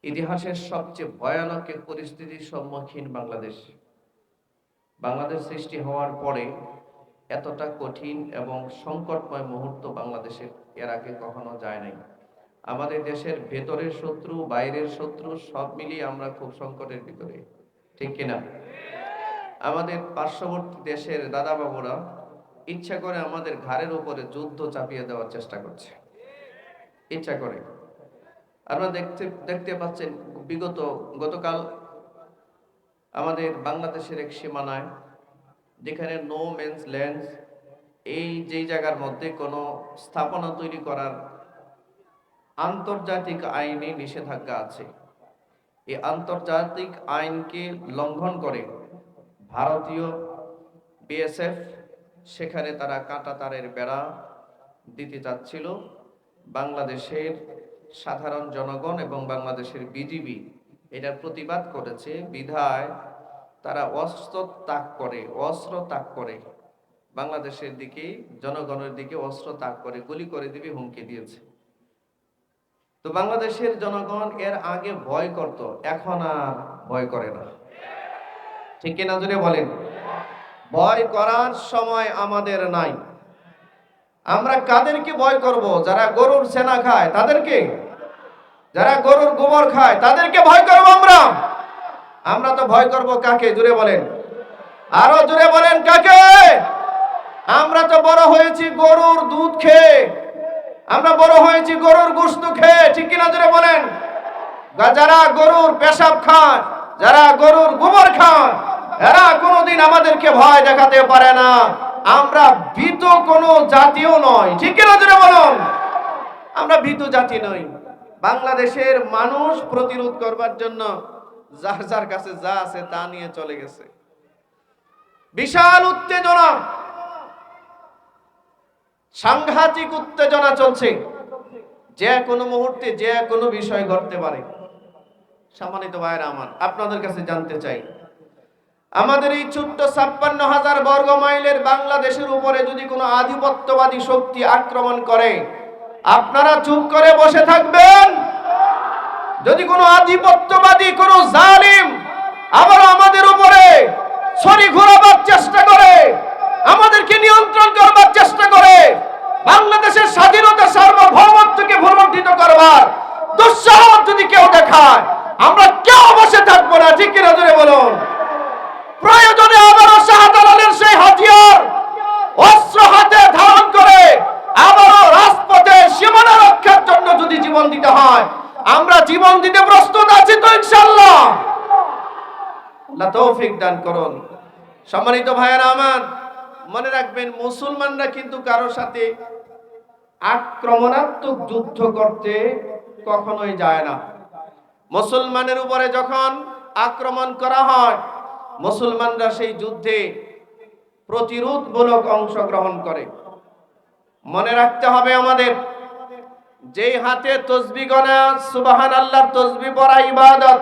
ইতিহাসের সবচেয়ে ভয়ানক এক পরিস্থিতির সম্মুখীন বাংলাদেশ। বাংলাদেশ সৃষ্টি হওয়ার পরে এতটা কঠিন এবং সংকটময় মুহূর্ত বাংলাদেশের এর আগে কখনো যায় নাই। আমাদের দেশের ভেতরের শত্রু, বাইরের শত্রু সব মিলিয়ে আমরা খুব সংকটের ভিতরে, ঠিক কিনা? আমাদের পার্শ্ববর্তী দেশের দাদা বাবুরা ইচ্ছা করে আমাদের ঘাড়ের উপরে যুদ্ধ চাপিয়ে দেওয়ার চেষ্টা করছে, ইচ্ছা করে। আপনারা দেখতে পাচ্ছেন গতকাল আমাদের বাংলাদেশের এক সীমানায়, যেখানে নো মেন্স ল্যান্ড, এই যেই জায়গার মধ্যে কোনো স্থাপনা তৈরি করার আন্তর্জাতিক আইনে নিষেধাজ্ঞা আছে, এই আন্তর্জাতিক আইনকে লঙ্ঘন করে ভারতীয় বিএসএফ সেখানে তারা কাঁটা তারের বেড়া দিতে চাচ্ছিল। বাংলাদেশের সাধারণ জনগণ এবং বাংলাদেশের বিজিবি এটার প্রতিবাদ করেছে বিধায় তারা অস্ত্র তাক করে বাংলাদেশের দিকে, জনগণের দিকে অস্ত্র তাক করে গুলি করে দিবে হুমকি দিয়েছে। তো বাংলাদেশের জনগণ এর আগে ভয় করত, এখন আর ভয় করে না, ঠিক কিনা জুড়ে বলেন? ভয় করার সময় আমাদের নাই। আমরা কাদেরকে ভয় করব? যারা গরুর সেনা খায় তাদেরকে, যারা গরুর গোবর খায় তাদেরকে ভয় করব আমরা। আমরা তো ভয় করব কাকে? জুড়ে বলেন, আরো জুড়ে বলেন, কাকে? আমরা তো বড় হয়েছি গরুর দুধ খেয়ে, আমরা বড় হয়েছি গরুর গোশত খেয়ে, ঠিক কিনা জুড়ে বলেন? যারা গরুর পেশাব খায়, যারা গরুর গোবর খায়, এরা কোনোদিন আমাদেরকে ভয় দেখাতে পারে না। আমরা ভীত কোনো জাতিও নয়, ঠিক কিনা জুড়ে বলুন? আমরা ভীত জাতি নই। বাংলাদেশের মানুষ প্রতিরোধ করবার জন্য যার যার কাছে যা আছে তা নিয়ে চলে গেছে। বিশাল উত্তেজনা, সাংঘাতিক উত্তেজনা চলছে। যে কোনো মুহূর্তে যে কোনো বিষয় ঘটতে পারে। সম্মানিত ভাইরা আমার, আপনাদের কাছে জানতে চাই, আমাদের এই ছোট্ট 56,000 বর্গ মাইলের বাংলাদেশের উপরে যদি কোনো আধিপত্যবাদী শক্তি আক্রমণ করে, আপনারা চুপ করে বসে থাকবেন? যদি কোনো আধিপত্যবাদী, কোনো জালিম আবার আমাদের উপরে ছড়ি ঘোরাবার চেষ্টা করে, আমাদেরকে নিয়ন্ত্রণ করবার চেষ্টা করে, বাংলাদেশের স্বাধীনতা সার্বভৌমত্বকে ভূলুণ্ঠিত করবার দুঃসাহস যদি কেউ দেখায়, আমরা কেউ বসে থাকবো না, ঠিক কিনা জোরে বলুন? প্রয়োজনে আবারও শাহজালালের সেই হাতিয়ার অস্ত্র হাতে ধারণ করে আবারও রাজপথে সীমানা রক্ষার জন্য যদি জীবন দিতে হয়, আমরা জীবন দিতে প্রস্তুত আছি তো ইনশাআল্লাহ। আল্লাহ তৌফিক দান করুন। সম্মানিত ভাইয়েরা আমার, মনে রাখবেন, মুসলমানরা কিন্তু কারোর সাথে আক্রমণাত্মক যুদ্ধ করতে কখনোই যায় না। মুসলমানের উপরে যখন আক্রমণ করা হয়, মুসলমানরা সেই যুদ্ধে প্রতিরোধমূলক অংশগ্রহণ করে। মনে রাখতে হবে আমাদের, যেই হাতে তসবিহ গোনা সুবহানাল্লাহর তসবিহ পড়া ইবাদত,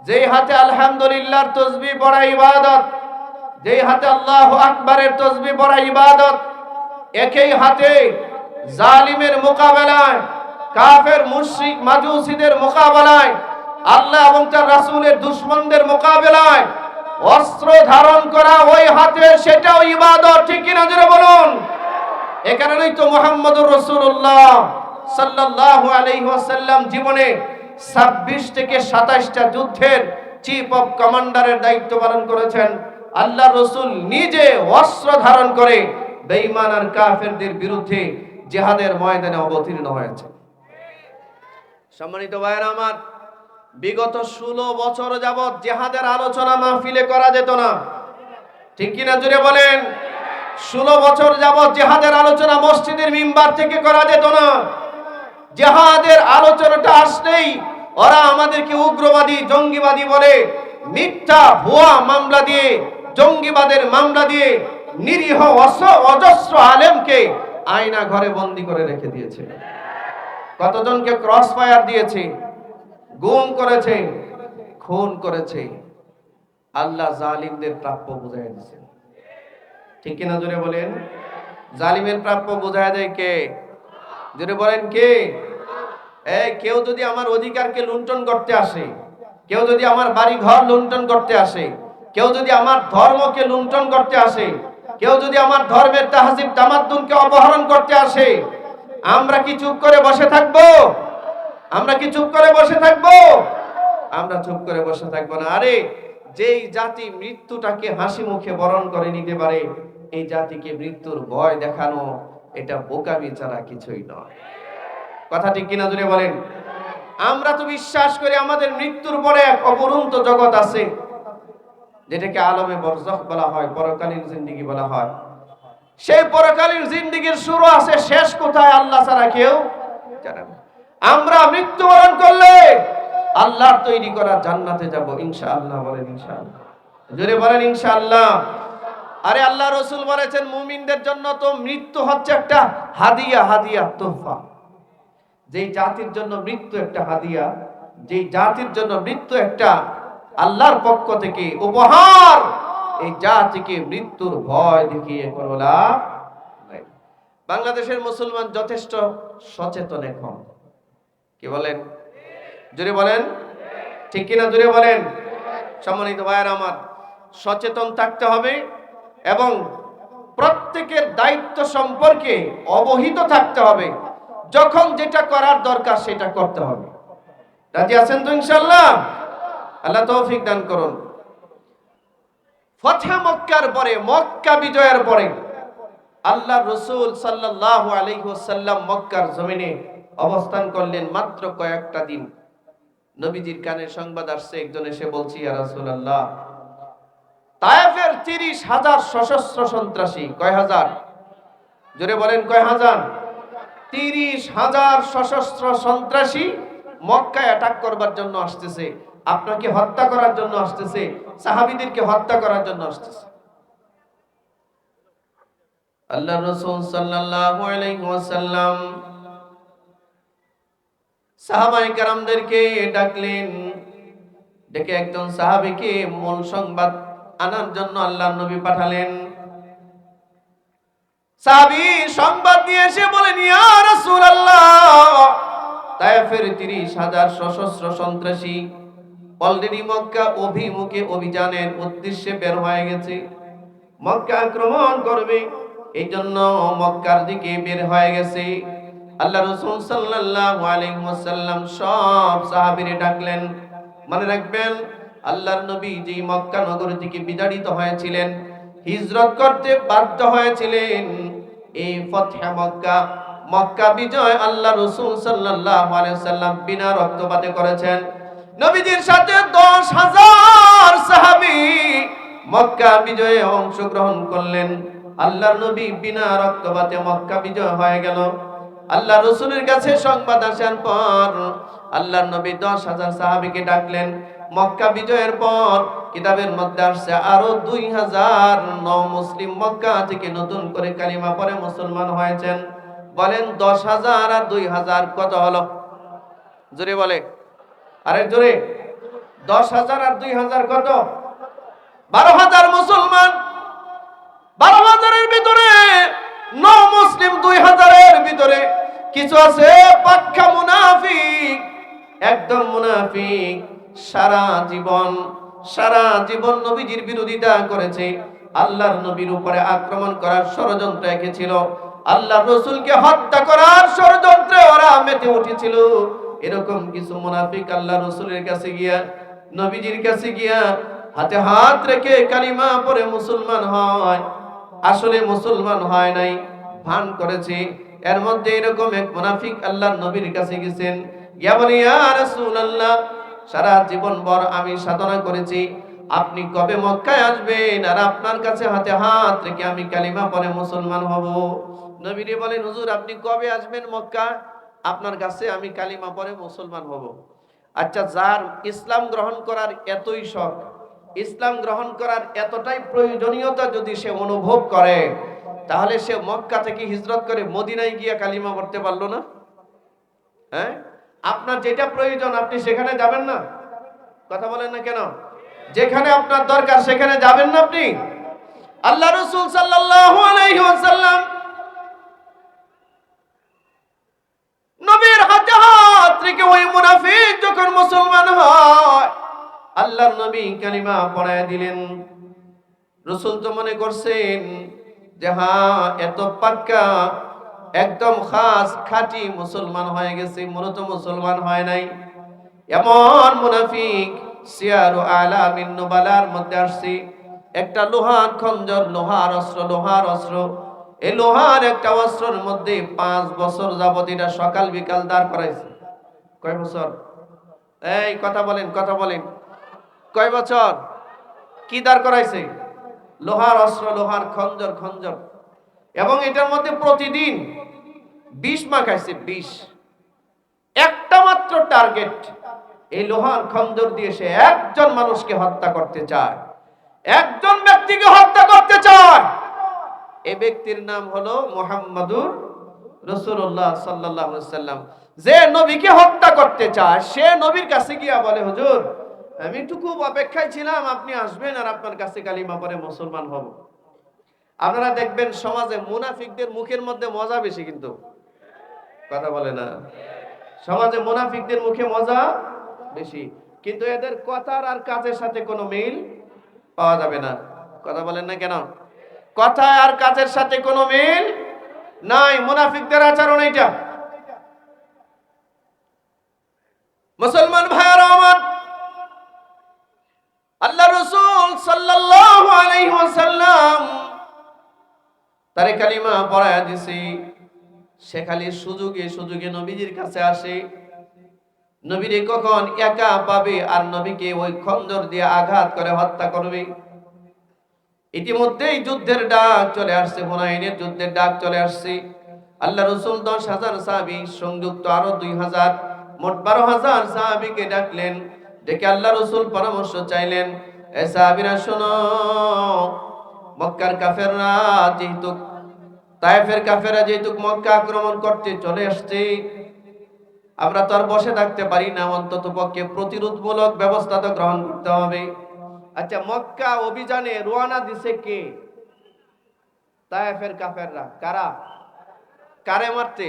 যেই হাতে আলহামদুলিল্লাহর তসবিহ পড়া ইবাদত, যেই হাতে আল্লাহু আকবারের তসবিহ পড়া ইবাদত, একই হাতে জালিমের মোকাবেলায়, কাফের মুশরিক মাজুসিদের মোকাবেলায়, আল্লাহ এবং তার রাসূলের দুশমনদের মোকাবেলায় অস্ত্র ধারণ করা ওই হাতে, সেটাও ইবাদত, ঠিক কিনা জোরে বলুন? এ কারণেই তো মুহাম্মদুর রাসূলুল্লাহ সাল্লাল্লাহু আলাইহি ওয়াসাল্লাম জীবনে 26 থেকে 27টা যুদ্ধের চিফ অফ কমান্ডারের দায়িত্ব পালন করেছেন। আল্লাহ রাসূল নিজে অস্ত্র ধারণ করে বেঈমান আর কাফেরদের বিরুদ্ধে জিহাদের ময়দানে অবতীর্ণ হয়েছে। সম্মানিত ভাইরা আমার, বিগত 16 বছর যাবত জিহাদের আলোচনা মাহফিলে করা যেত না, ঠিক কিনা জুড়ে বলেন? 16 বছর যাবত জিহাদের আলোচনা মসজিদের মিম্বার থেকে করা যেত না। জিহাদের আলোচনাটা আসলেই ওরা আমাদেরকে উগ্রবাদী, জঙ্গিবাদী বলে মিথ্যা ভুয়া মামলা দিয়ে, জঙ্গিবাদের মামলা দিয়ে নিরীহ অজস্র আলেমকে আয়না ঘরে বন্দী করে রেখে দিয়েছে। কতজনকে ক্রস ফায়ার দিয়েছে, গুম করেছে, খুন করেছে। আল্লাহ জালিমদের প্রাপ্য বুঝাই দিয়েছে, ঠিক কিনা জোরে বলেন? জালিমের প্রাপ্য বুঝায় দেয় কে? জোরে বলেন কে? কেউ যদি আমার অধিকারকে লুণ্ঠন করতে আসে, কেউ যদি আমার বাড়ি ঘর লুণ্ঠন করতে আসে, কেউ যদি আমার ধর্মকে লুণ্ঠন করতে আসে, কেউ যদি আমার ধর্মের তাহজিব তামাদ্দুনকে অপহরণ করতে আসে, আমরা কি চুপ করে বসে থাকবো? আমরা কি চুপ করে বসে থাকবো? আমরা চুপ করে বসে থাকবো না। আরে যেই জাতি মৃত্যুটাকে হাসি মুখে বরণ করে নিতে পারে, এই জাতিকে মৃত্যুর ভয় দেখানো এটা বোকামি ছাড়া কিছুই নয়। কথা ঠিক কিনা জুড়ে বলেন। আমরা তো বিশ্বাস করি আমাদের মৃত্যুর পরে এক অপরন্ত জগৎ আছে, যেটাকে আলমে বরজখ বলা হয়, পরকালীন জিন্দেগি বলা হয়। সেই পরকালীন জিন্দেগির শুরু আছে, শেষ কোথায় আল্লাহ ছাড়া কেউ জানে না। আমরা মৃত্যুবরণ করলে আল্লাহর তৈরি করা জান্নাতে যাব ইনশাআল্লাহ। বলেন ইনশাআল্লাহ, জোরে বলেন ইনশাআল্লাহ। আরে আল্লাহ রাসূল বলেছেন মুমিনদের জন্য তো মৃত্যু হচ্ছে একটা হাদিয়া, হাদিয়া তোহফা। যেই জাতির জন্য মৃত্যু একটা হাদিয়া, যেই জাতির জন্য মৃত্যু একটা আল্লাহর পক্ষ থেকে উপহার, এই জাতিকে মৃত্যুর ভয় দেখিয়ে কোনো লাভ নাই। বাংলাদেশের মুসলমান যথেষ্ট সচেতন এখন, কি বলেন? জোরে বলেন, ঠিক কিনা জোরে বলেন। সম্মানিত ভাইয়েরা আমার, সচেতন থাকতে হবে এবং প্রত্যেকের দায়িত্ব সম্পর্কে অবহিত থাকতে হবে। যখন যেটা করার দরকার সেটা করতে হবে। রাজি আছেন তো ইনশাআল্লাহ? আল্লাহ তৌফিক দান করুন। ফতহ মক্কার পরে, মক্কা বিজয়ের পরে আল্লাহ রাসূল সাল্লাল্লাহু আলাইহি ওয়াসাল্লাম মক্কার জমিনে অবস্থান করলেন মাত্র কয়েকটা দিন। নবীজির কানে সংবাদ আসছে, একজন এসে বলছে, ইয়া রাসূলুল্লাহ, তায়েফের 30,000 সশস্ত্র সন্ত্রাসী, কয় হাজার? জোরে বলেন কয় হাজার? 30,000 সশস্ত্র সন্ত্রাসী মক্কায় অ্যাটাক করবার জন্য আসতেছে, আপনাকে হত্যা করার জন্য আসতেছে, সাহাবীদেরকে হত্যা করার জন্য আসতেছে। আল্লাহ রাসূল সাল্লাল্লাহু আলাইহি ওয়াসাল্লাম সাহাবায়ে কেরামদেরকে ডাকলেন, ডেকে একজন সাহাবীকে মূল সংবাদ আনার জন্য আল্লাহর নবী পাঠালেন। সাহাবী সংবাদ নিয়ে এসে বলেন, ইয়া রাসূলুল্লাহ, তায়েফের 30,000 সশস্ত্র সন্ত্রাসী অলরেডি মক্কা অভিমুখে অভিযানের উদ্দেশ্যে বের হয়ে গেছে, মক্কা আক্রমণ করবে, এই জন্য মক্কার দিকে বের হয়ে গেছে। আল্লাহ রাসূল সাল্লাল্লাহু আলাইহি ওয়াসাল্লাম সব সাহাবীরে ডাকলেন। মনে রাখবেন, আল্লাহর নবী যেই মক্কা নগর থেকে বিতাড়িত হয়েছিলেন, হিজরত করতে বাধ্য হয়েছিলেন, এই ফতহ মক্কা, মক্কা বিজয় আল্লাহ রাসূল সাল্লাল্লাহু আলাইহি ওয়াসাল্লাম বিনা রক্তপাতে করেছেন। নবীজির সাথে 10,000 সাহাবী মক্কা বিজয়ে অংশগ্রহণ করলেন। আল্লাহর নবী বিনা রক্তপাতে মক্কা বিজয় হয়ে গেল। আল্লাহ রাসূলের কাছে সংবাদ আসার পর আল্লাহর নবী 10,000 সাহাবীকে ডাকলেন। মক্কা বিজয়ের পর কিতাবের মধ্যে আসছে আরো 2,000 নও মুসলিম মক্কা থেকে নতুন করে কালিমা পড়ে মুসলমান হয়েছেন। বলেন 10,000 আর 2,000 কত হলো? জোরে বলে, আরে জোরে। 10,000 আর 2,000 কত? 12,000 মুসলমান। 12,000-এর ভিতরে নও মুসলিম 2,000-এর ভিতরে কিছু আছে পাক্কা মুনাফিক, একদম মুনাফিক। সারা জীবন নবীজির বিরোধিতা করেছে, আল্লাহর নবীর উপরে আক্রমণ করার ষড়যন্ত্র এঁকেছিল, আল্লাহর রাসূলকে হত্যা করার ষড়যন্ত্রে ওরা মেতে উঠেছিল। এরকম কিছু মুনাফিক আল্লাহর রাসূলের কাছে গিয়া, নবীজির কাছে গিয়া হাতে হাত রেখে কালিমা পড়ে মুসলমান হয়, আসলে মুসলমান হয় নাই, ভান করেছে। এর মধ্যে এরকম এক মুনাফিক আল্লাহর নবীর কাছে গেছেন, ইয়া বলে, ইয়া রাসূলুল্লাহ, সারা জীবন ভর আমি সাধনা করেছি, আপনি কবে মক্কায় আসবেন আর আপনার কাছে হাতে হাত রেখে আমি কালিমা পড়ে মুসলমান হব? নবীজি বলেন, হুজুর আপনি কবে আসবেন মক্কা, আপনার কাছে আমি কালিমা পড়ে মুসলমান হব। আচ্ছা, যার ইসলাম গ্রহণ করার এতই শখ, ইসলাম গ্রহণ করার এতটাই প্রয়োজনীয়তা যদি সে অনুভব করে, তাহলে সে মক্কা থেকে হিজরত করে মদিনায় গিয়ে কালিমা পড়তে পারলো না? হ্যাঁ, আপনার যেটা প্রয়োজন আপনি সেখানে যাবেন না? কথা বলেন না কেন? যেখানে আপনার দরকার সেখানে যাবেন না আপনি? আল্লাহ রাসূল সাল্লাল্লাহু আলাইহি ওয়াসাল্লাম নবীর হাতে হাত রেখে ওই মুনাফিক যখন মুসলমান হয়, আল্লাহর নবী কালিমা পড়ায় দিলেন। রাসূল তো মনে করছেন যে হ্যাঁ, এত পাক্কা একদম খাস খাঁটি মুসলমান হয়ে গেছে, মূলত মুসলমান হয় নাই। এমন মুনাফিক সিয়ারু আলামিন নুবালার মধ্যে আসছে। একটা লোহার খঞ্জর, লোহার অস্ত্র, এই লোহার একটা অস্ত্রের মধ্যে 5 বছর যাবত এটা সকাল বিকাল দাঁড় করাইছে। কয় বছর? এই কথা বলেন, কয় বছর? কি দাঁড় করাইছে? লোহার অস্ত্র, লোহার খঞ্জর, এবং এটার মধ্যে প্রতিদিন 20 মাখাইছে। 20 একটা মাত্র টার্গেট, এই লোহার খঞ্জর দিয়ে সে একজন মানুষকে হত্যা করতে চায়, একজন ব্যক্তিকে হত্যা করতে চায়। এই ব্যক্তির নাম হলো মুহাম্মাদুর রাসূলুল্লাহ সাল্লাল্লাহু আলাইহি ওয়াসাল্লাম। যে নবীকে হত্যা করতে চায় সে নবীর কাছে গিয়া বলে, হুজুর আমি একটু খুব অপেক্ষায় ছিলাম, আপনি আসবেন আর আপনার কাছে কালিমা পড়ে মুসলমান হব। আপনারা দেখবেন সমাজে মুনাফিকদের মুখের মধ্যে মজা বেশি, কিন্তু কথা বলে না। সমাজে মুনাফিকদের মুখে মজা বেশি, কিন্তু এদের কথার আর কাজের সাথে কোনো মিল পাওয়া যাবে না। কথা বলেন না কেন? কথা আর কাজের সাথে কোনো মিল নাই, মুনাফিকদের আচরণ এইটা। মুসলমান ভাইয়েরা আমার, আল্লাহ রাসূল সাল্লাল্লাহু আলাইহি ওয়াসাল্লাম তারে কালিমা পড়ায়া দিছি। সে খালি সুযোগে নবীজির কাছে আসে। নবীরে কখন একা পাবে আর নবীকে ওই খঞ্জর দিয়ে আঘাত করে হত্যা করবে। ইতিমধ্যেই যুদ্ধের ডাক চলে আসছে, হুনাইনের যুদ্ধের ডাক চলে আসছে। আল্লাহ রাসূল 10,000 সাহাবী সংযুক্ত আরো 2,000, মোট 12,000 সাহাবীকে ডাকলেন। ডেকে আল্লাহ রাসূল পরামর্শ চাইলেন, এ সাহাবীরা শোনো, মক্কার কাফেররা যেহেতু, তায়েফের কাফেররা যেহেতু মক্কা আক্রমণ করতে চলে আসছে, আমরা তো আর বসে থাকতে পারি না, অন্তত পক্ষে প্রতিরোধমূলক ব্যবস্থা তো গ্রহণ করতে হবে। আচ্ছা, মক্কা অভিযানে রওনা দিছে কে? তায়েফের কাফেররা। কারা? কারে মারতে?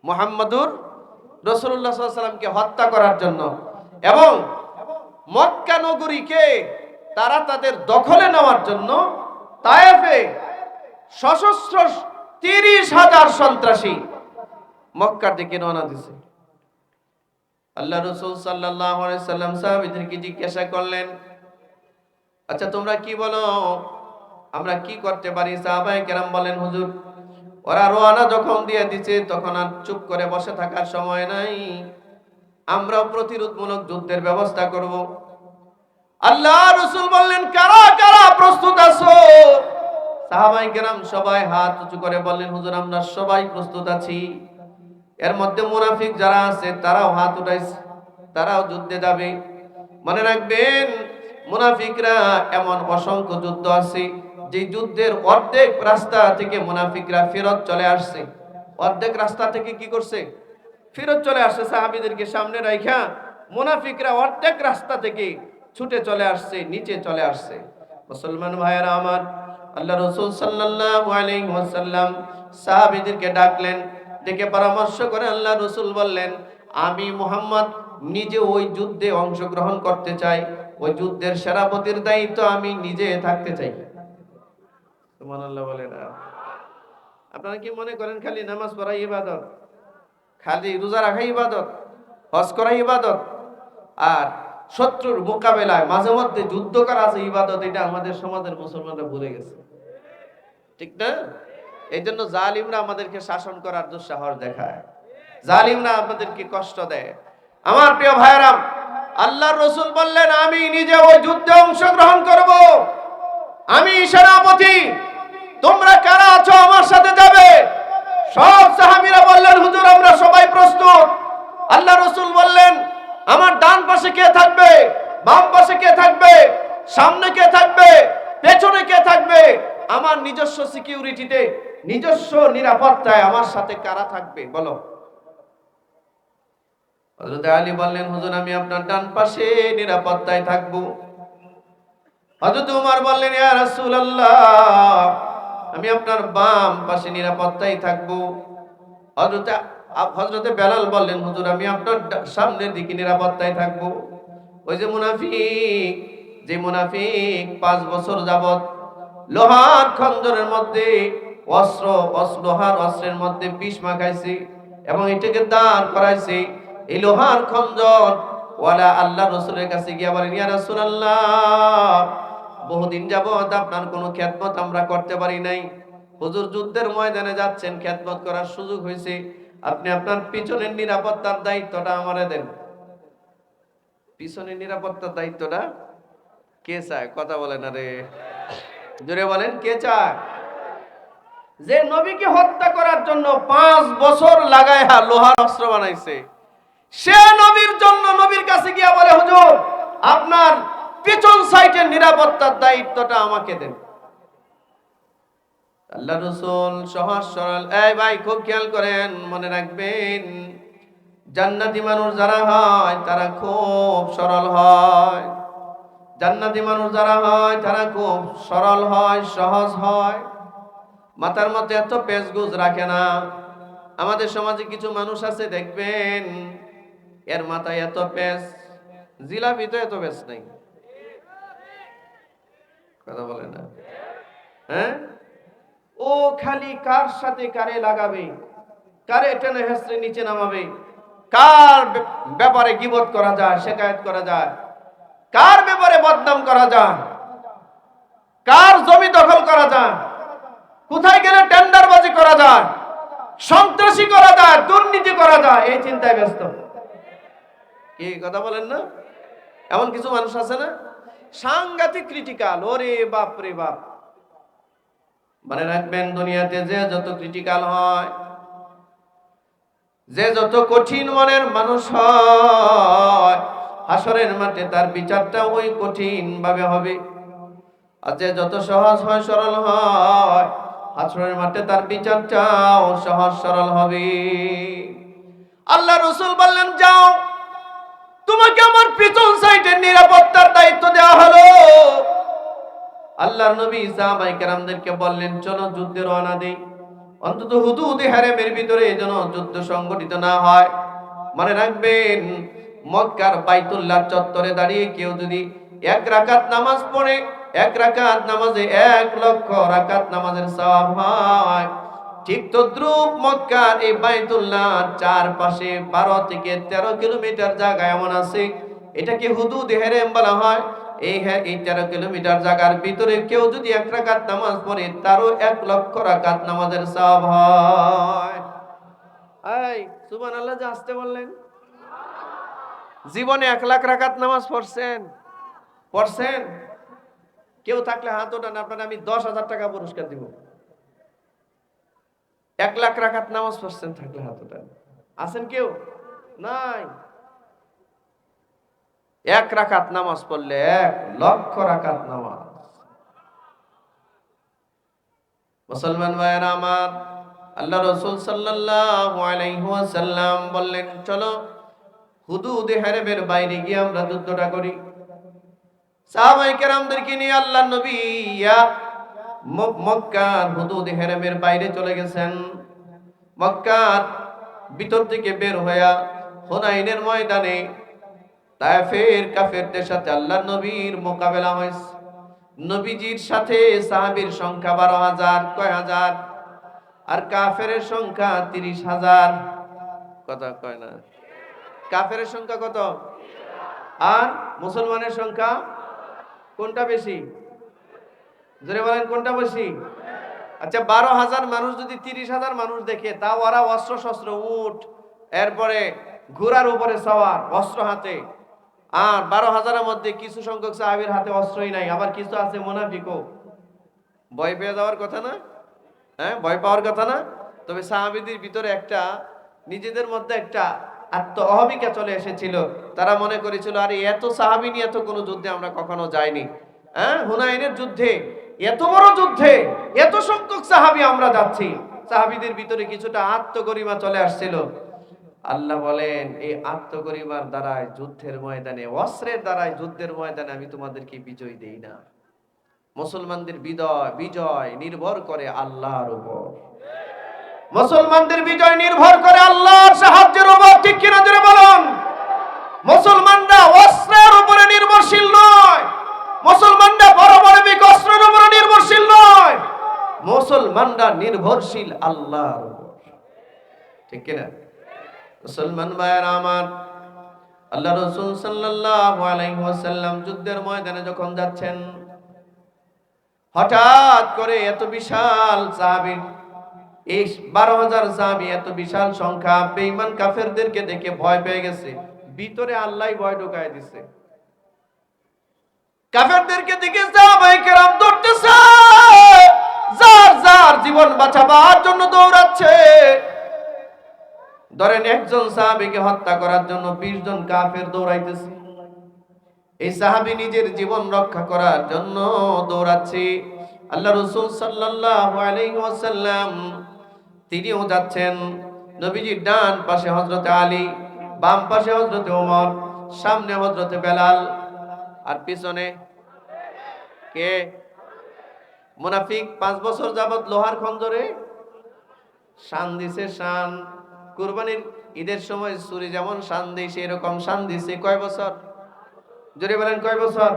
মুহাম্মাদুর রাসূলুল্লাহ সাল্লাল্লাহু আলাইহি ওয়াসাল্লামকে হত্যা করার জন্য। এবং মক্কা নগরীকে তারা তাদের দখলে নেওয়ার জন্য তায়েফে সশস্ত্র 30,000 সন্ত্রাসী মক্কার দিকে রওনা দিছে। আল্লাহ রাসূল সাল্লাল্লাহু আলাইহি ওয়াসাল্লাম সাহাবীদেরকে জিজ্ঞাসা করলেন, আচ্ছা তোমরা কি বলো, আমরা কি করতে পারি? সাহাবায়ে কেরাম বলেন, হুজুর ওরা রওনা যখন দিয়ে দিচ্ছে তখন আর চুপ করে বসে থাকার সময় নাই, আমরাও প্রতিরোধমূলক যুদ্ধের ব্যবস্থা করব। আল্লাহ রাসূল বললেন, কারা কারা প্রস্তুত আছো? সাহাবায়ে কেরাম সবাই হাত উঁচু করে বললেন, হুজুর আমরা সবাই প্রস্তুত আছি। এর মধ্যে মুনাফিক যারা আছে তারাও হাত উঠাইছে, তারাও যুদ্ধে যাবে। মনে রাখবেন, মুনাফিকরা এমন অসংখ্য যুদ্ধ আছে যে যুদ্ধের অর্ধেক রাস্তা থেকে মুনাফিকরা ফেরত চলে আসছে। অর্ধেক রাস্তা থেকে কি করছে? ফেরত চলে আসছে। সাহাবীদেরকে সামনে রাইখা মুনাফিকরা অর্ধেক রাস্তা থেকে ছুটে চলে আসছে, নিচে চলে আসছে। মুসলমান ভাইয়েরা আমার, আল্লাহ রাসূল সাল্লাল্লাহু আলাইহি ওয়াসাল্লাম সাহাবীদেরকে ডাকলেন। ডেকে পরামর্শ করে আল্লাহ রাসূল বললেন, আমি মুহাম্মদ নিজে ওই যুদ্ধে অংশগ্রহণ করতে চাই, ওই যুদ্ধের সেনাপতির দায়িত্ব আমি নিজে থাকতে চাই। সুবহানাল্লাহ বলে না? আপনারা কি মনে করেন খালি নামাজ পড়া ইবাদত, খালি রোজা রাখা ইবাদত, হজ করা ইবাদত, আর শত্রুর মোকাবেলায় মাঝে মধ্যে যুদ্ধ করা আছে ইবাদত? এটা আমাদের সমাজের মুসলমানরা ভুলে গেছে, ঠিক না? এই জন্য জালিমরা আমাদেরকে শাসন করার দুঃসাহস দেখায়, জালিমরা আমাদেরকে কষ্ট দেয়। আমার প্রিয় ভাইরা, আল্লাহর রাসূল বললেন, আমি নিজে ওই যুদ্ধে অংশগ্রহণ করব, আমি সেনাপতি, তোমরা কারা আছো আমার সাথে যাবে? সব সাহাবীরা বললেন, হুজুর আমরা সবাই প্রস্তুত। আল্লাহ রাসূল বললেন, আমার ডান পাশে কে থাকবে, বাম পাশে কে থাকবে, সামনে কে থাকবে, পেছনে কে থাকবে? আমার নিজস্ব সিকিউরিটিতে, নিজস্ব নিরাপত্তায় আমার সাথে কারা থাকবে বলো? হযরত আলী বললেন, হুজুর আমি আপনার ডান পাশে নিরাপত্তায় থাকব। হযরত উমর বললেন, ইয়া রাসূলুল্লাহ আমি আপনার বাম পাশে নিরাপত্তায় থাকব। হযরত হযরতে বেলাল বললেন, হুজুর আমি আপনার সামনের দিকে নিরাপত্তায় থাকবো। ওই যে মুনাফিক, যে মুনাফিক 5 বছর যাবত লোহার খঞ্জরের মধ্যে লোহার অস্ত্রের মধ্যে বিষ মাখাইছে এবং এটাকে দাঁড় করাইছে, এই লোহার খঞ্জর ওয়ালা আল্লাহ রাসূলের কাছে গিয়া বলেন, ইয়া রাসূলুল্লাহ, বহুদিন যাবত আপনার কোনো খেদমত আমরা করতে পারি নাই। হুজুর যুদ্ধের ময়দানে যাচ্ছেন, খেদমত করার সুযোগ হয়েছে, আপনি আপনার পিছনের নিরাপত্তার দায়িত্বটা আমারে দেন। পিছনের নিরাপত্তার দায়িত্বটা কে চায়? কথা বলেন, আরে জোরে বলেন, কে চায়? যে নবীকে হত্যা করার জন্য 5 বছর লাগায়া লোহার অস্ত্র বানাইছে, সে নবীর জন্য নবীর কাছে গিয়া বলে, হুজুর আপনার পিছন সাইডের নিরাপত্তার দায়িত্বটা আমাকে দেন। আল্লাহ রাসূল সহজ সরল, এই ভাই খুব খেয়াল করেন, মনে রাখবেন, জান্নাতি মানুষ যারা হয় তারা খুব সরল হয়। জান্নাতি মানুষ যারা হয় তারা খুব সরল হয়, সহজ হয়, মাথার মধ্যে এত পেঁচগুজ রাখে না। আমাদের সমাজে কিছু মানুষ আছে দেখবেন, এর মাথায় এত পেঁচ, জিলাপি তো এত পেঁচ নাই। কথা বলে না, হ্যাঁ? ও খালি কার সাথে কারে লাগাবে, কারে টেনে হেসড়ে নিচে নামাবে, কার ব্যাপারে গীবত করা যায়, শিকায়েত করা যায়, কার ব্যাপারে বদনাম করা যায়, কার জমি দখল করা যায়, কোথায় গেলে টেন্ডারবাজি করা যায়, সন্ত্রাসী করা যায়, দুর্নীতি করা যায়, এই চিন্তায় ব্যস্ত। কি কথা বলেন না? এমন কিছু মানুষ আছে না, সাংঘাতিক ক্রিটিক্যাল, ওরে বাপ রে বাপ। মনে রাখবেন, দুনিয়াতে যে যত ক্রিটিক্যাল হয়, যে যত কঠিন মনের মানুষ হয়, হাসরের মাঠে তার বিচারটা ওই কঠিন ভাবে হবে। আর যে যত সহজ হয়, সরল হয়, হাসরের মাঠে তার বিচারটাও সহজ সরল হবে। আল্লাহ রাসূল বললেন, যাও, তোমাকে আমার পিছন সাইডের নিরাপত্তার দায়িত্ব দেওয়া হলো। আল্লাহর নবী সাহাবায়ে কেরামদেরকে বললেন, চলো যুদ্ধে রওনা দেই, অন্তত হুদুদ হারামের ভিতরে যেন যুদ্ধ সংগঠিত না হয়। মনে রাখবেন, মক্কার বাইতুল্লাহ চত্বরে দাঁড়িয়ে কেউ যদি 1 রাকাত নামাজ পড়ে, 1 রাকাত নামাজে 1 লক্ষ রাকাত নামাজের সওয়াব হয়। ঠিক তদ্রুপ মক্কার এই বাইতুল্লাহর চারপাশে 12 থেকে 13 কিলোমিটার জায়গা এমন আছে, এটাকে হুদুদ হারাম বলা হয়। এই 13 কিলোমিটার জায়গার ভিতরে কেউ যদি 1 রাকাত নামাজ পড়ে, তারও 1 লক্ষ রাকাত নামাজের সওয়াব হয়। এই সুবহানাল্লাহ, যে আসতে বললেন, জীবনে 1 লাখ রাকাত নামাজ পড়ছেন? পড়ছেন? কেউ থাকলে হাত ওঠান, আপনারা আমি 10,000 টাকা পুরস্কার দিব। 1 লাখ রাকাত নামাজ পড়ছেন থাকলে হাত ওঠান। আছেন কেউ? নাই। 1 রাকাত নামাজ পড়লে 1 লক্ষ রাকাত নামাজ। মুসলমান ভাইয়েরা আমার, আল্লাহ রাসূল সাল্লাল্লাহু আলাইহি ওয়াসাল্লাম বললেন, চলো হুদুদ হারামের বাইরে গিয়ে আমরা যুদ্ধটা করি। সাহাবায়ে কেরামদেরকে নিয়ে আল্লাহর নবী মক্কার হুদুদ হারামের বাইরে চলে গেছেন। মক্কার ভিতর থেকে বের হইয়া হুনাইনের ময়দানে তায়েফের কাফেরদের সাথে আল্লাহর নবীর মোকাবেলা হয়েছে। নবীজির সাথে সাহাবীর সংখ্যা 12,000, কয় হাজার, আর কাফেরের সংখ্যা 30,000। কথা কয় না? কাফেরের সংখ্যা কত আর মুসলমানের সংখ্যা কোনটা বেশি? জোরে বলেন, কোনটা বেশি? আচ্ছা, 12,000 মানুষ যদি 30,000 মানুষ দেখে, তা ওরা অস্ত্র শস্ত্র, উট, এরপরে ঘোড়ার উপরে সওয়ার, অস্ত্র হাতে, আর 12,000-এর মধ্যে কিছু সংখ্যক সাহাবীর হাতে অস্ত্রই নাই, আবার কিছু আছে মুনাফিকও। ভয় পেয়ে যাওয়ার কথা না? হ্যাঁ, ভয় পাওয়ার কথা না? তবে সাহাবীদের ভিতরে একটা, নিজেদের মধ্যে একটা আত্ম অহমিকা চলে এসেছিল। তারা মনে করেছিল, আরে এত সাহাবী নিয়ে এত কোনো যুদ্ধে আমরা কখনো যাইনি। হ্যাঁ, হুনাইনের যুদ্ধে, এত বড় যুদ্ধে এত সংখ্যক সাহাবী আমরা যাচ্ছি। সাহাবীদের ভিতরে কিছুটা আত্মগরিমা চলে আসছিল। আল্লাহ বলেন, এই আত্মগরিমার দ্বারাই যুদ্ধের ময়দানে, অস্ত্রের দ্বারাই যুদ্ধের ময়দানে আমি তোমাদেরকে বিজয় দেই না। মুসলমানদের বিজয় নির্ভর করে আল্লাহর উপর। মুসলমানদের বিজয় নির্ভর করে আল্লাহর সাহায্যের উপর, ঠিক কিনা জোরে বলুন। মুসলমানরা অস্ত্রের উপরে নির্ভরশীল নয়, মুসলমানরা পারমাণবিক অস্ত্রের উপরে নির্ভরশীল নয়, মুসলমানরা নির্ভরশীল আল্লাহর উপর, ঠিক কিনা? মুসলমান ভাইয়েরা আমার, আল্লাহ রাসূল সাল্লাল্লাহু আলাইহি ওয়াসাল্লাম যুদ্ধের ময়দানে যখন যাচ্ছেন, হঠাৎ করে এত বিশাল সাহাবী, এই 12,000 সাহাবী, এত বিশাল সংখ্যা বেঈমান কাফেরদেরকে দেখে ভয় পেয়ে গেছে। ভিতরে আল্লাহই ভয় ঢুকায় দিছে। কাফেরদেরকে দেখে সাহাবায়ে কেরাম দৌড়তেছে, যার যার জীবন বাঁচাবার জন্য দৌড়াচ্ছে। ধরেন একজন সাহাবীকে হত্যা করার জন্য 20 জন কাফের দৌড়াইতেছে। এই সাহাবী নিজের জীবন রক্ষা করার জন্য দৌড়াচ্ছে। আল্লাহ রাসূল সাল্লাল্লাহু আলাইহি ওয়াসাল্লাম তিনিও যাচ্ছেন। নবীজির ডান পাশে হযরতে আলী, বাম পাশে হযরতে ওমর, সামনে হযরতে বেলাল, আর পিছনে কে? মুনাফিক। 5 বছর যাবত লোহার খঞ্জরে শান দিছে, শান। কুরবানির ঈদের সময় ছুরি যেমন শান দেয়, সেরকম শান দিছে। কয় বছর? জোরে বলেন, কয় বছর?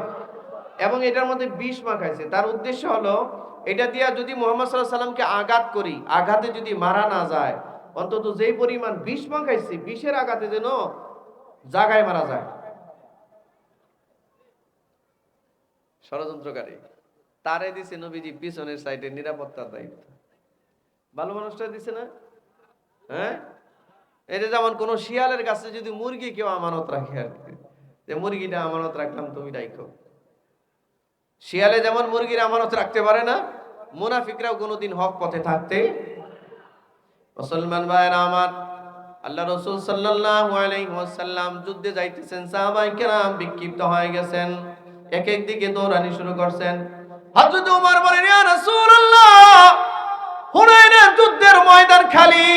এবং এটার মধ্যে বিষ মাখাইছে। তার উদ্দেশ্য হলো, এটা দিয়া যদি মুহাম্মদ সাল্লাল্লাহু আলাইহি সাল্লামকে আঘাত করি, আঘাতে যদি মারা না যায়, অন্তত যেই পরিমাণ বিষ মাখাইছে, বিষের আঘাতে যেন জায়গায় মারা যায়। ষড়যন্ত্রকারী তারে দিছে নবীজি পিছনের সাইডে নিরাপত্তার দায়িত্ব। ভালো মানুষটা দিছে না? হ্যাঁ, এটা যেমন কোন শিয়ালের কাছে যদি মুরগি কেউ আমানত রাখে, আর কি, যে মুরগিটা আমানত রাখলাম, তুমি রাখো। শিয়ালে যেমন মুরগির আমানত রাখতে পারে না, মুনাফিকরাও কোনোদিন হক পথে থাকতে। মুসলমান ভাইরা আমার, আল্লাহ রাসূল সাল্লাল্লাহু আলাইহি ওয়াসাল্লাম যুদ্ধে যাইতেছেন, সাহাবায়ে কেরাম বিক্ষিপ্ত হয়ে গেছেন, এক এক দিকে দৌড়ানি শুরু করছেন। হযরত ওমর বলেন, ইয়া রাসূলুল্লাহ, হুনাইনের যুদ্ধের ময়দান খালি,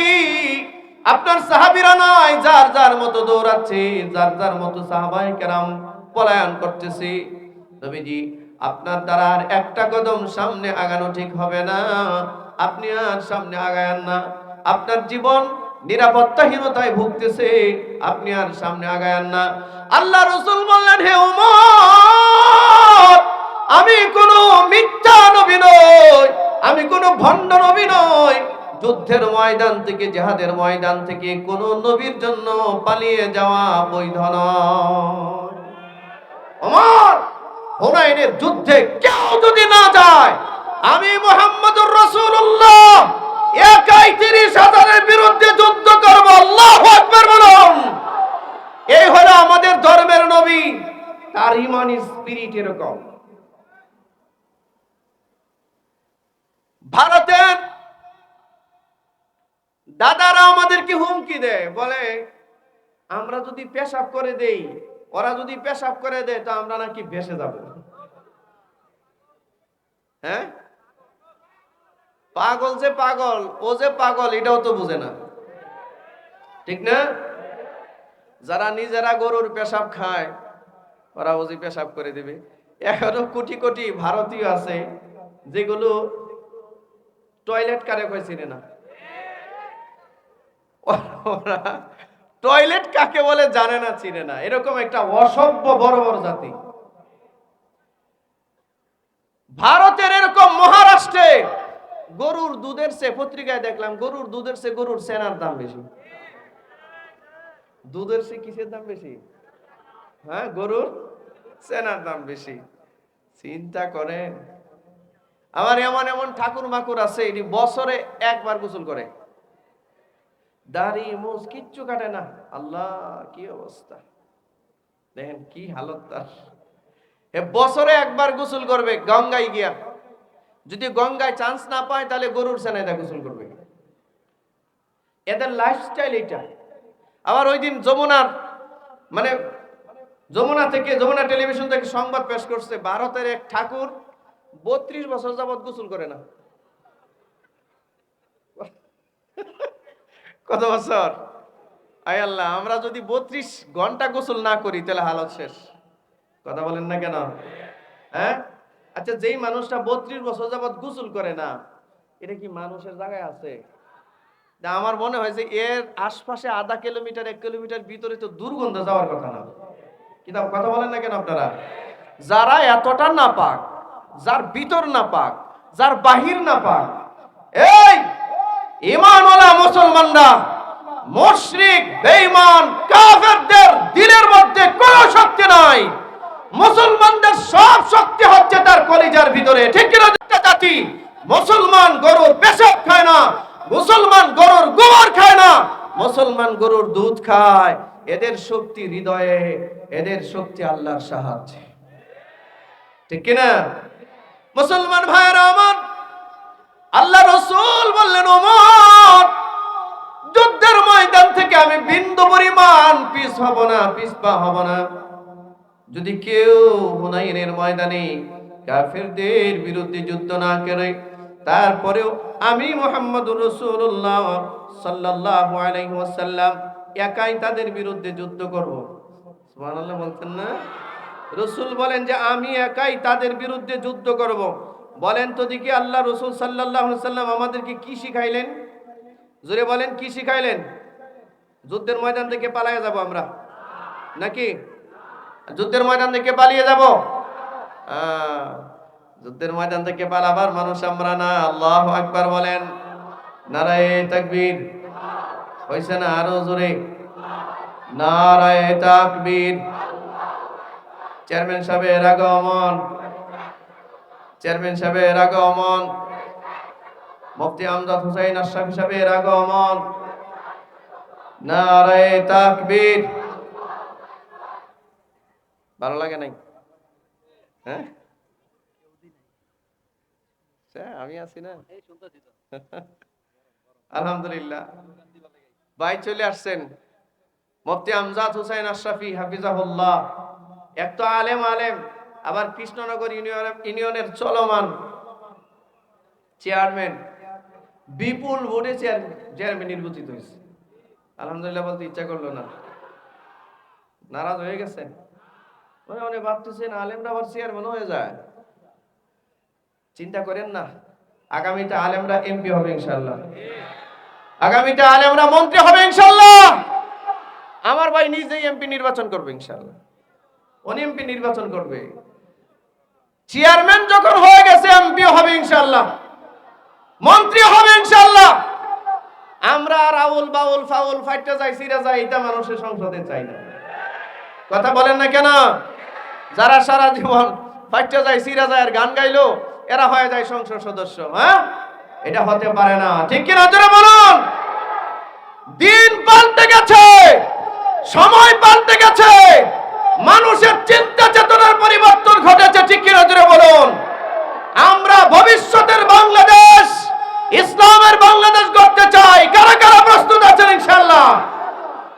আপনার সাহাবীরা নাই, যার যার মতো দৌড়াচ্ছে, যার যার মতো সাহাবায়ে কেরাম পলায়ন করতেছে। নবীজি, আপনার দ্বারা আর একটা কদম সামনে আগানো ঠিক হবে না, আপনি আর সামনে আগায়েন না, আপনার জীবন নিরাপত্তাহীনতায় ভুগতেছে, আপনি আর সামনে আগায়েন না। আল্লাহ রাসূল বললেন, হে ওমর, আমি কোনো মিথ্যা নবী নই, আমি কোনো ভণ্ড নবী নই। যুদ্ধের ময়দান থেকে, জিহাদের ময়দান থেকে কোন নবীর জন্য পালিয়ে যাওয়া বৈধ নয়। ওমর, হুনাইনের যুদ্ধে কেউ যদি না যায়, আমি মুহাম্মদুর রাসূলুল্লাহ একাই 30,000-এর বিরুদ্ধে যুদ্ধ করব। আল্লাহু আকবার বলুন। এই হলো আমাদের ধর্মের নবী, তার ঈমানি স্পিরিট এরকম। ভারতের দাদারা আমাদেরকে হুমকি দেয়, বলে আমরা যদি পেশাব করে দেই, ওরা যদি পেশাব করে দেয়, তো আমরা নাকি ভেসে যাব। হ্যাঁ, পাগল যে পাগল, ও যে পাগল এটাও তো বুঝে না, ঠিক না? যারা নিজেরা গরুর পেশাব খায়, ওরা ওজি পেশাব করে দেবে। এখনো কোটি কোটি ভারতীয় আছে যেগুলো টয়লেট কারে কয় চিনে না। ওরা টয়লেট কাকে বলে জানে না, চিনে না। এরকম একটা অসভ্য বড় বড় জাতি। ভারতের এরকম মহারাষ্ট্রে গরুর দুধের চেয়ে, পত্রিকায় দেখলাম, গরুর দুধের চেয়ে গরুর সেনার দাম বেশি। দুধের চেয়ে কিসের দাম বেশি? হ্যাঁ, গরুর সেনার দাম বেশি। চিন্তা করে। আমার এমন এমন ঠাকুর মাকুর আছে, এটি বছরে একবার গোসল করে, দাড়ি মুছ কিচ্ছু কাটে না। আল্লাহ, কি অবস্থা দেখেন, কি হালত তার। বছরে একবার গোসল করবে গঙ্গায় গিয়া। যদি গঙ্গায় চান্স না পায়, তাহলে গরুর সেনায় গোসল করবে। এদের লাইফস্টাইল এটা। আবার ওই দিন যমুনার, মানে যমুনা টেলিভিশন থেকে সংবাদ পেশ করছে, ভারতের এক ঠাকুর 32 বছর যাবত গোসল করে না। কত বছর? আয় আল্লাহ, আমরা যদি 32 ঘন্টা গোসল না করি, তাহলে হালত শেষ। কথা বলেন না কেন? হ্যাঁ, আচ্ছা, যেই মানুষটা 32 বছর যাবত গোসল করে না, এটা কি মানুষের জায়গায় আছে? আমার মনে হয় যে এর আশপাশে আধা কিলোমিটার 1 কিলোমিটার ভিতরে তো দুর্গন্ধ যাওয়ার কথা না। কিন্তু কথা বলেন না কেন আপনারা? যারা এতটা নাপাক, যার ভিতর নাপাক, যার বাহির নাপাক, এই ঈমানওয়ালা মুসলমানরা মুশরিক বেঈমান কাফেরদের দিলের মধ্যে কোনো শক্তি নাই। মুসলমানদের সব শক্তি হচ্ছে তার কলিজার ভিতরে। ঠিক কিনা? জাতি মুসলমান গরুর পেশাব খায় না, মুসলমান গরুর গোবর খায় না, মুসলমান গরুর দুধ খায়। এদের শক্তি হৃদয়ে, এদের শক্তি আল্লাহর সাহায্যে। ঠিক কিনা? মুসলমান ভাইরা আমার, আল্লাহ রাসূল বললেন, ওমর যুদ্ধের ময়দান থেকে আমি বিন্দু পরিমাণ পিছ হব না, পিছপা হব না। যদি কেউ হুনাইনের ময়দানে কাফেরদের বিরুদ্ধে যুদ্ধ না করে, তারপরেও আমি মুহাম্মদুর রাসূলুল্লাহ সাল্লাল্লাহু আলাইহি ওয়াসাল্লাম একাই তাদের বিরুদ্ধে যুদ্ধ করব। সুবহানাল্লাহ বলছেন না? রাসূল বলেন যে আমি একাই তাদের বিরুদ্ধে যুদ্ধ করব। বলেন তো দেখি আল্লাহ রাসূল সাল্লাল্লাহু আলাইহি ওয়াসাল্লাম আমাদেরকে কি শিখাইলেন? জোরে বলেন, কি শিখাইলেন? যুদ্ধের ময়দান থেকে পালিয়ে যাব আমরা নাকি? যুদ্ধের ময়দান থেকে পালিয়ে যাব? যুদ্ধের ময়দান থেকে পালাবার মানুষ আমরা না। আল্লাহু আকবার বলেন, নারায়ে তাকবীর। হইছে না? আরো জোরে নারায়ে তাকবীর। চেয়ারম্যান সাহেবের আগমন, চেয়ারম্যান সাহেবের আগমন, মুফতি আমজাদ হোসেন আশরাফি সাহেবের আগমন। নারায়ে তাকবীর। ভালো লাগে নাই? হ্যাঁ, আমি আছি না? আলহামদুলিল্লাহ। ভাই চলে আসছেন মুফতি আমজাদ হোসেন আশরাফি হাফিজাহুল্লাহ। এক তো আলেম, আবার কৃষ্ণনগর ইউনিয়নের চলমান চেয়ারম্যান, বিপুল ভোটে চেয়ারম্যান নির্বাচিত হয়েছে। আলহামদুলিল্লাহ বলতে ইচ্ছা করলো না, নারাজ হয়ে গেছে। মনে ভাবতেছেন আলেমরা আবার চেয়ারম্যান হয়ে যায়। চিন্তা করেন না, আগামীতে আলেমরা এমপি হবে ইনশাআল্লাহ, আগামীতে আলেমরা মন্ত্রী হবে ইনশাআল্লাহ। আমার ভাই নিজেই এমপি নির্বাচন করবে ইনশাআল্লাহ, উনি এমপি নির্বাচন করবে। চেয়ারম্যান যখন হয়ে গেছে এমপি হবে ইনশাআল্লাহ, মন্ত্রী হবে ইনশাআল্লাহ। আমরা আর আউল বাউল ফাউল ফাইটটা যাই সিরা যাই এটা মানুষের সংসদে চাই না। কথা বলেন না কেন? যারা সারা জীবন ফাইটটা যায় সিরা যায় আর গান গাইলো, এরা হয়ে যায় সংসদ সদস্য। হ্যাঁ, এটা হতে পারে না। ঠিক কিনা জোরে বলুন? দিন পাল্টে গেছে, সময় পাল্টে গেছে, মানুষের চিন্তা চেতনার পরিবর্তন ঘটেছে। ঠিক কিনা জোরে বলুন? আমরা ভবিষ্যতের বাংলাদেশ, ইসলামের বাংলাদেশ গড়তে চাই। কারা কারা প্রস্তুত আছেন ইনশাআল্লাহ?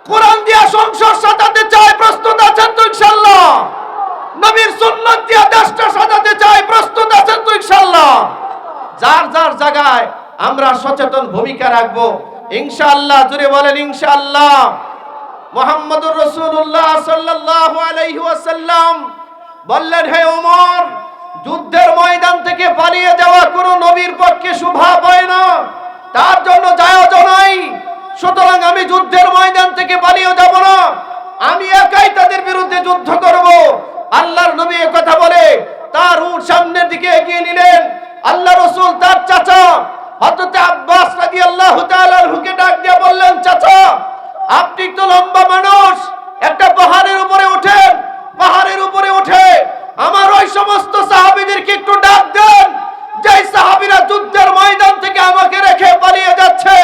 কোরআন দিয়া সংসদ সাজাতে চাই, প্রস্তুত আছেন তো ইনশাআল্লাহ? নবীর সুন্নাত দিয়া দেশটা সাজাতে চাই, প্রস্তুত আছেন তো ইনশাআল্লাহ? যার যার জায়গায় আমরা সচেতন ভূমিকা রাখবো ইনশাআল্লাহ। জোরে বলেন ইনশাআল্লাহ। মুহাম্মদুর রাসূলুল্লাহ সাল্লাল্লাহু আলাইহি ওয়াসাল্লাম বললেন, হে ওমর, যুদ্ধের ময়দান থেকে পালিয়ে যাওয়া কোনো নবীর পক্ষে শোভা পায় না, তার জন্য জায়েজ নাই। সুতরাং আমি যুদ্ধের ময়দান থেকে পালিয়ে যাব না, আমি একাই তাদের বিরুদ্ধে যুদ্ধ করব। আল্লাহর নবী এই কথা বলে তার উট সামনের দিকে এগিয়ে নিলেন। আল্লাহ রাসূল তার চাচা হযরত আব্বাস রাদিয়াল্লাহু তাআলা আনহুকে ডাক দিয়ে বললেন, চাচা আপনি তো লম্বা মানুষ, একটা পাহাড়ের উপরে ওঠেন, পাহাড়ের উপরে উঠে আমার ওই সমস্ত সাহাবীদেরকে একটু ডাক দেন, যেই সাহাবীরা যুদ্ধের ময়দান থেকে আমাকে রেখে পালিয়ে যাচ্ছে।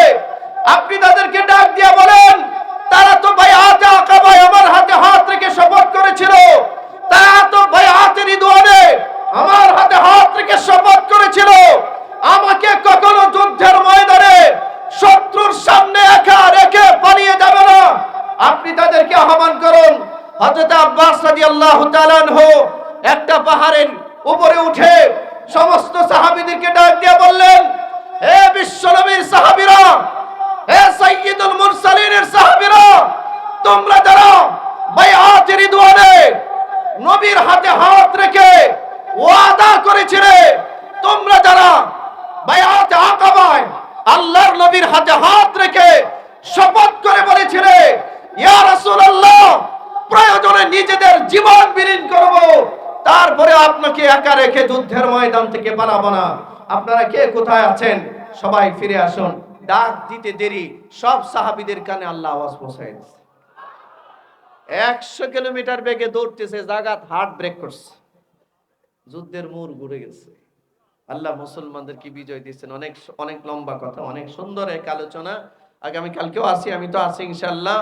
আপনি তাদেরকে ডাক দিয়ে বলেন, তারা তো বাইআতে আকাবায় আমার হাতে হাত রেখে শপথ করেছিল, তারা তো বাইআতে রিদওয়ানে আমার হাতে হাত রেখে শপথ করেছিল, আমাকে কখনো যুদ্ধের ময়দানে শত্রুর সামনে একা রেখে পালিয়ে যাবে না। আপনি তাদেরকে আহ্বান করুন। হযরত আব্বাস রাদিয়াল্লাহু তাআলা আনহু একটা পাহাড়ের উপরে উঠে সমস্ত সাহাবীদেরকে ডাক দিয়ে বললেন, হে বিশ্বনবীর সাহাবীরা, হে সাইয়্যিদুল মুরসালিনের সাহাবীরা, তোমরা যারা বাইআতে রিদওয়ানে নবীর হাতে হাত রেখে ওয়াদা করেছিলে, তোমরা যারা বাইআতে আকাবায় আল্লাহর নবী নবীর হাতে হাত রেখে শপথ করে বলেছিলে, ইয়া রাসূলুল্লাহ, প্রয়োজনে নিজেদের জীবন বিলীন করব, তারপরে আপনাকে একা রেখে যুদ্ধের ময়দান থেকে পালাবো না। আপনারা কে কোথায় আছেন সবাই ফিরে আসুন। ডাক দিতে দেরি, সব সাহাবীদের কানে আল্লাহ আওয়াজ পৌঁছায় দিয়েছে। 100 কিলোমিটার বেগে দৌড়তেছে, জাগাত হার্ট ব্রেক করছে, যুদ্ধের মোড় ঘুরে গেছে। আল্লাহ মুসলমানদেরকে বিজয় দিচ্ছেন। অনেক অনেক লম্বা কথা, অনেক সুন্দর এক আলোচনা। আগামী কালকেও আসি, আমি তো আছি ইনশাআল্লাহ।